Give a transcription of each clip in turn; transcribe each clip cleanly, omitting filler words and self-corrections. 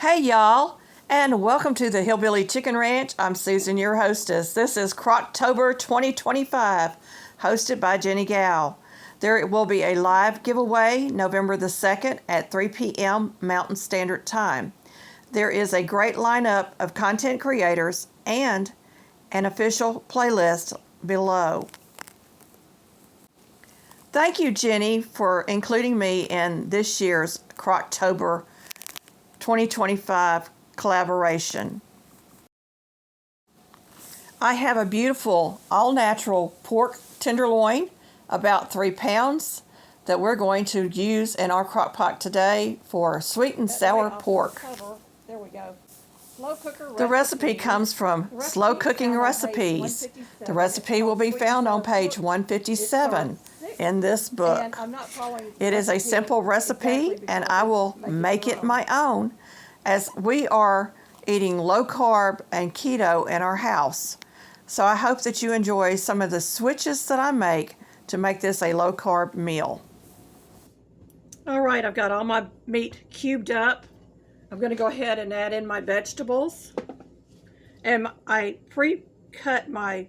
Hey y'all, and welcome to the Hillbilly Chicken Ranch. I'm Susan, your hostess. This is Crocktober 2025, hosted by Jeni Gal. There will be a live giveaway November the 2nd at 3 p.m. Mountain Standard Time. There is a great lineup of content creators and an official playlist below. Thank you, Jeni, for including me in this year's Crocktober 2025 collaboration. I have a beautiful all-natural pork tenderloin, about 3 pounds, that we're going to use in our crock pot today for sweet and sour pork. There we go. Slow cooker recipe. The recipe comes from Slow Cooking Recipes. The recipe will be found on page 157 in this book. It is a simple recipe, and I will make it my own, as we are eating low carb and keto in our house. So I hope that you enjoy some of the switches that I make to make this a low carb meal. All right, I've got all my meat cubed up. I'm going to go ahead and add in my vegetables. And I pre-cut my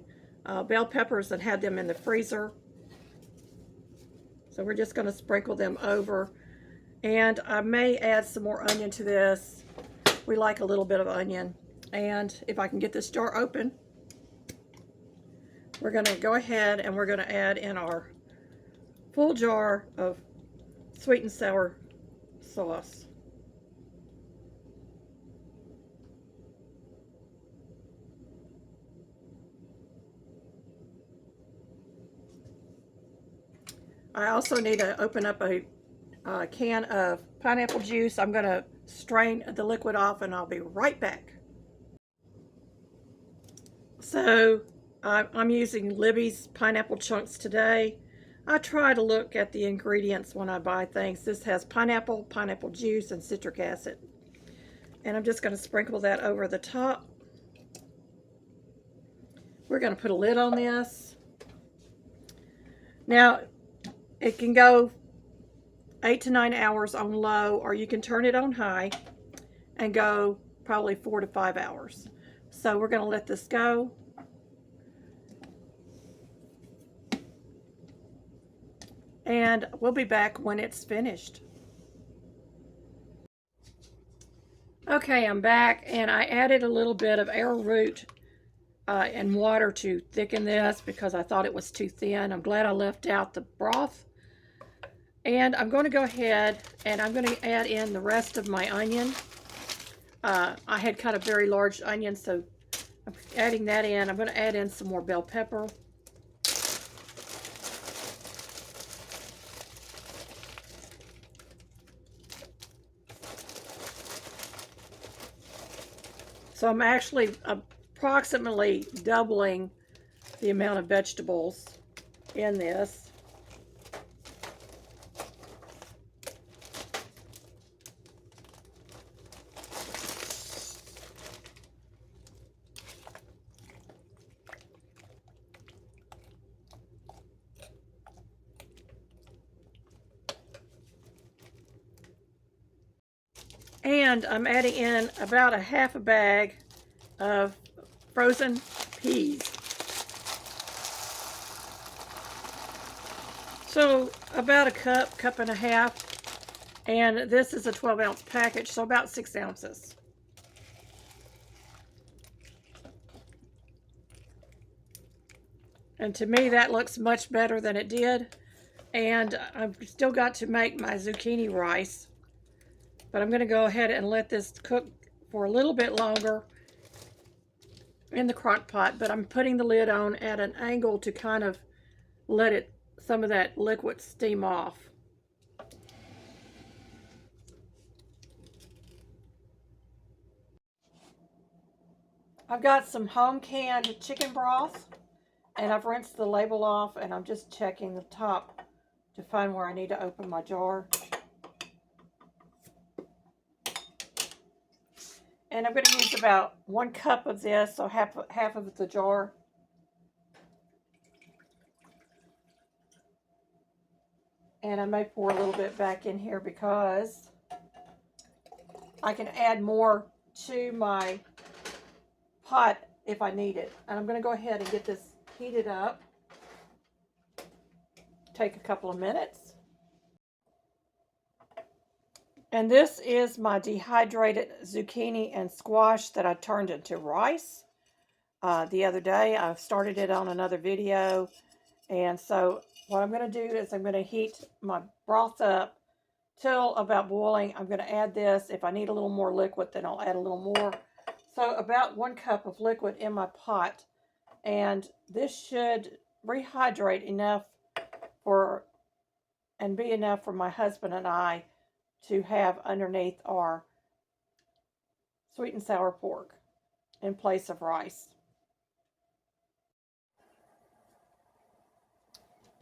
bell peppers and had them in the freezer. So we're just going to sprinkle them over. And I may add some more onion to this. We like a little bit of onion. And if I can get this jar open, we're going to go ahead and we're going to add in our full jar of sweet and sour sauce. I also need to open up a can of pineapple juice. I'm going to strain the liquid off and I'll be right back. So I'm using Libby's pineapple chunks today. I try to look at the ingredients when I buy things. This has pineapple, pineapple juice, and citric acid. And I'm just going to sprinkle that over the top. We're going to put a lid on this. Now, it can go 8 to 9 hours on low, or you can turn it on high and go probably 4 to 5 hours. So we're going to let this go. And we'll be back when it's finished. Okay, I'm back, and I added a little bit of arrowroot and water to thicken this because I thought it was too thin. I'm glad I left out the broth. And I'm going to go ahead and I'm going to add in the rest of my onion. I had cut a very large onion, so I'm adding that in. I'm going to add in some more bell pepper. So I'm actually approximately doubling the amount of vegetables in this. And I'm adding in about a half a bag of frozen peas. So about a cup and a half. And this is a 12-ounce package, so about 6 ounces. And to me, that looks much better than it did. And I've still got to make my zucchini rice. But I'm going to go ahead and let this cook for a little bit longer in the crock pot. But I'm putting the lid on at an angle to kind of let some of that liquid steam off. I've got some home canned chicken broth, and I've rinsed the label off, and I'm just checking the top to find where I need to open my jar. And I'm going to use about 1 cup of this, so half of the jar. And I may pour a little bit back in here because I can add more to my pot if I need it. And I'm going to go ahead and get this heated up. Take a couple of minutes. And this is my dehydrated zucchini and squash that I turned into rice the other day. I started it on another video. And so what I'm going to do is I'm going to heat my broth up till about boiling. I'm going to add this. If I need a little more liquid, then I'll add a little more. So about 1 cup of liquid in my pot. And this should rehydrate enough and be enough for my husband and I to have underneath our sweet and sour pork in place of rice.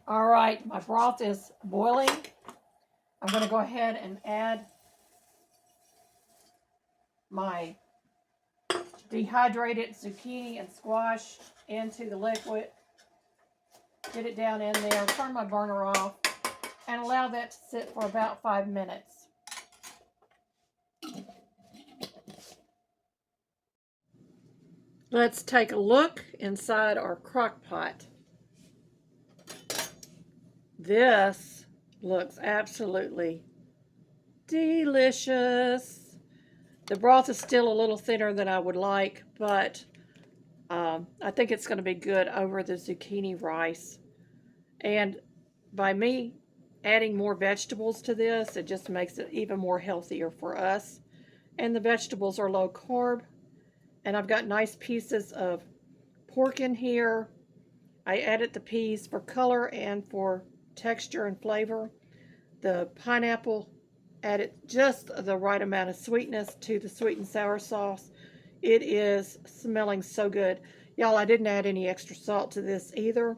All right, my broth is boiling. I'm going to go ahead and add my dehydrated zucchini and squash into the liquid. Get it down in there, turn my burner off, and allow that to sit for about 5 minutes. Let's take a look inside our crock pot. This looks absolutely delicious. The broth is still a little thinner than I would like, but I think it's going to be good over the zucchini rice. And by me adding more vegetables to this, it just makes it even more healthier for us. And the vegetables are low carb. And I've got nice pieces of pork in here. I added the peas for color and for texture and flavor. The pineapple added just the right amount of sweetness to the sweet and sour sauce. It is smelling so good. Y'all, I didn't add any extra salt to this either.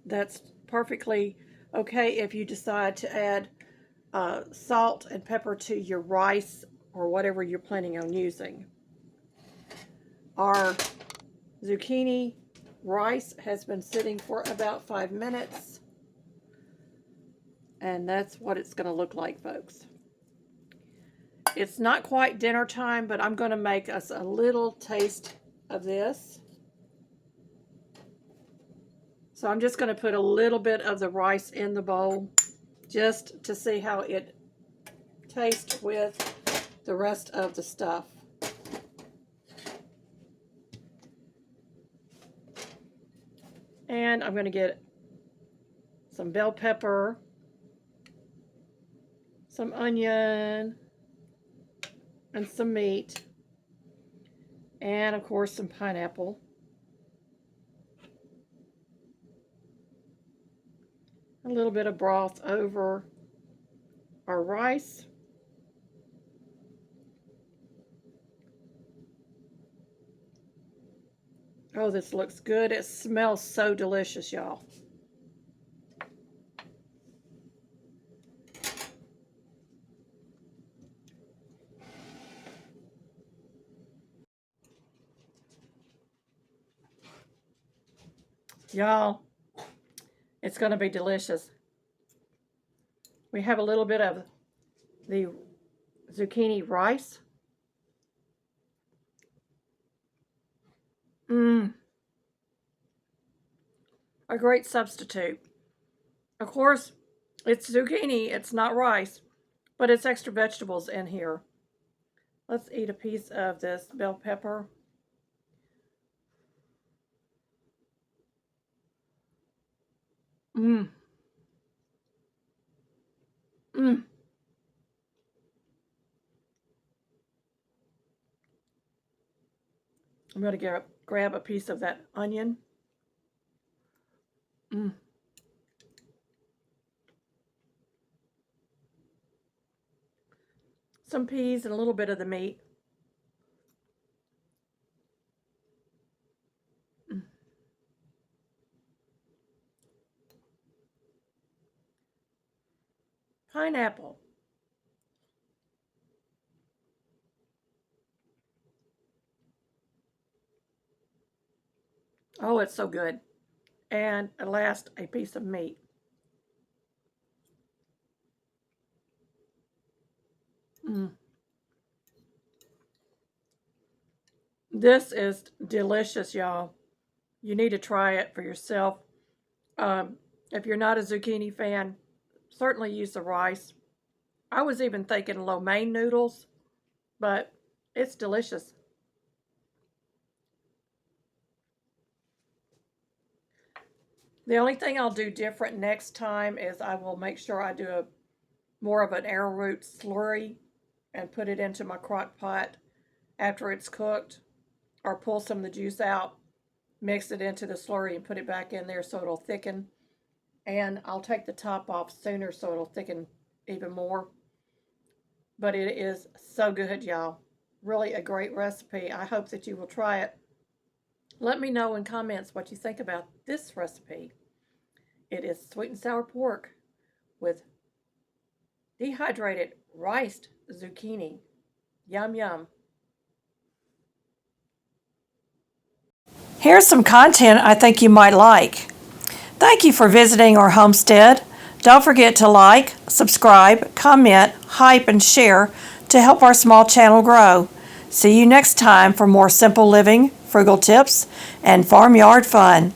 That's perfectly okay if you decide to add salt and pepper to your rice or whatever you're planning on using. Our zucchini rice has been sitting for about 5 minutes. And that's what it's going to look like, folks. It's not quite dinner time, but I'm going to make us a little taste of this. So I'm just going to put a little bit of the rice in the bowl just to see how it tastes with the rest of the stuff. And I'm going to get some bell pepper, some onion, and some meat, and of course some pineapple. A little bit of broth over our rice. Oh, this looks good. It smells so delicious, y'all. Y'all, it's going to be delicious. We have a little bit of the zucchini rice. A great substitute. Of course, it's zucchini, it's not rice, but it's extra vegetables in here. Let's eat a piece of this bell pepper. I'm going to grab a piece of that onion. Some peas and a little bit of the meat. Pineapple. Oh, it's so good. And at last, a piece of meat. This is delicious, y'all. You need to try it for yourself. If you're not a zucchini fan, certainly use the rice. I was even thinking lo mein noodles, but it's delicious. The only thing I'll do different next time is I will make sure I do more of an arrowroot slurry and put it into my crock pot after it's cooked, or pull some of the juice out, mix it into the slurry and put it back in there so it'll thicken. And I'll take the top off sooner so it'll thicken even more. But it is so good, y'all. Really a great recipe. I hope that you will try it. Let me know in comments what you think about this recipe. It is sweet and sour pork with dehydrated riced zucchini. Yum, yum. Here's some content I think you might like. Thank you for visiting our homestead. Don't forget to like, subscribe, comment, hype, and share to help our small channel grow. See you next time for more simple living, frugal tips, and farmyard fun.